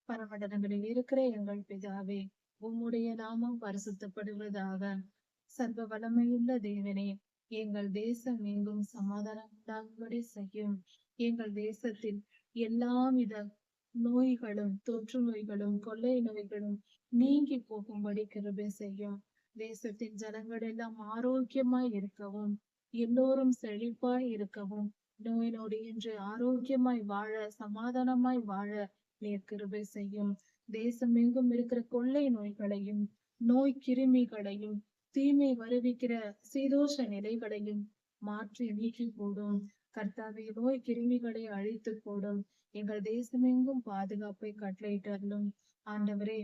பரமண்டலங்களில் இருக்கிற எங்கள் பிதாவே, உம்முடைய நாமம் பரிசுத்தப்படுவதாக. சர்வ வல்லமையுள்ள தேவனே, எங்கள் தேசம் எங்கும் சமாதானம் உண்டாகும்படி செய்யும். எங்கள் தேசத்தில் எல்லாவித நோய்களும், தொற்று நோய்களும், கொள்ளை நோய்களும் நீங்கி போகும்படி கிருபை செய்யும். தேசத்தின் ஜனங்கள் எல்லாம் ஆரோக்கியமாய் இருக்கவும், எல்லோரும் செழிப்பாய் இருக்கவும், நோய் நொடி என்று ஆரோக்கியமாய் வாழ, சமாதானமாய் வாழ நீர் கிருபை செய்யும். தேசம் எங்கும் இருக்கிற கொள்ளை நோய்களையும், நோய் கிருமிகளையும், தீமை வருவிக்கிற சீதோஷ நிலைகளையும் மாற்றி நீக்கி போடும். கர்த்தாவே, நோய் கிருமிகளை அழித்து போடும். எங்கள் தேசமெங்கும் பாதுகாப்பை கட்டளையிட்டருளும். ஆண்டவரே,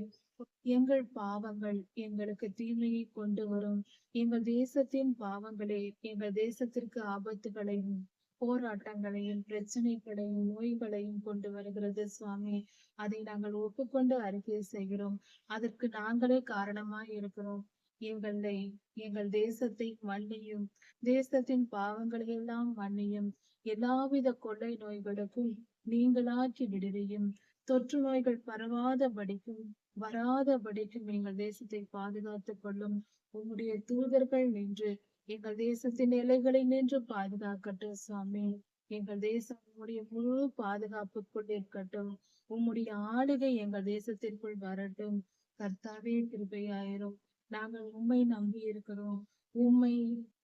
எங்கள் பாவங்கள் எங்களுக்கு தீமையை கொண்டு வரும். எங்கள் தேசத்தின் பாவங்களே எங்கள் தேசத்திற்கு ஆபத்துகளையும், போராட்டங்களையும், பிரச்சனைகளையும், நோய்களையும் கொண்டு வருகிறது சுவாமி. அதை நாங்கள் ஒப்புக்கொண்டு அறிக்கை செய்கிறோம். அதற்கு நாங்களே காரணமாய் இருக்கிறோம். எங்களை, எங்கள் தேசத்தை மன்னியும். தேசத்தின் பாவங்களை எல்லாம் மன்னியும். எல்லாவித கொள்ளை நோய்களுக்கும் நீங்களாக்கி விடுவியும். தொற்று நோய்கள் பரவாதபடிக்கும், வராதபடிக்கும் எங்கள் தேசத்தை பாதுகாத்துக் கொள்ளும். உம்முடைய தூதர்கள் நின்று எங்கள் தேசத்தின் எல்லைகளை நின்று பாதுகாக்கட்டும் சுவாமி. எங்கள் தேசம் உம்முடைய முழு பாதுகாப்புக்குள் இருக்கட்டும். உம்முடைய ஆளுகை எங்கள் தேசத்திற்குள் வரட்டும். கர்த்தாவே, கிருபையாயிரும். நாங்கள் உம்மை நம்பி இருக்கிறோம், உம்மை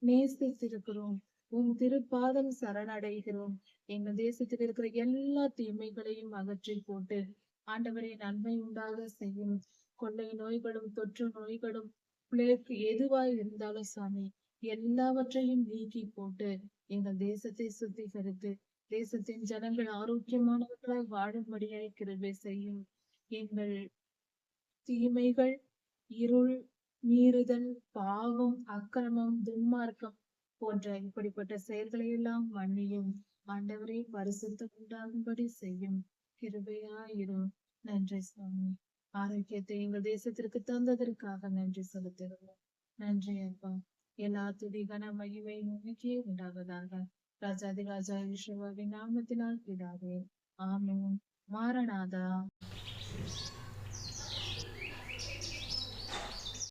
நேசித்திருக்கிறோம், உம் திருப்பாதம் சரணடைகிறோம். எங்கள் தேசத்தில் இருக்கிற எல்லா தீமைகளையும் அகற்றி போட்டு ஆண்டவரை நன்மை உண்டாக செய்யும். கொள்ளை நோய்களும், தொற்று நோய்களும், பிளேக் எதுவாய் இருந்தாலும் சாமி, எல்லாவற்றையும் நீக்கி போட்டு எங்கள் தேசத்தை சுத்திகரித்து தேசத்தின் ஜனங்கள் ஆரோக்கியமானவர்களாய் வாழும்படியாய் கிருபை செய்யும். எங்கள் தீமைகள், இருள், மீறுதல், பாவம், அக்கிரமம், துன்மார்க்கம் போன்ற இப்படிப்பட்ட செயல்களை எல்லாம் மன்னியும். ஆண்டவரே, பரிசுத்தம் உண்டாகும்படி செய்யும். கிருபையாயிரும். நன்றி சுவாமி. ஆரோக்கியத்தை எங்கள் தேசத்திற்கு தந்ததற்காக நன்றி செலுத்துகிறோம். நன்றி அப்பா. எல்லா துதி கன மகிமை உமக்கே உண்டாவதாக. ராஜாதி ராஜா யெகோவாவின் நாமத்தினால் பிதாவே, ஆமென். மாரநாதா.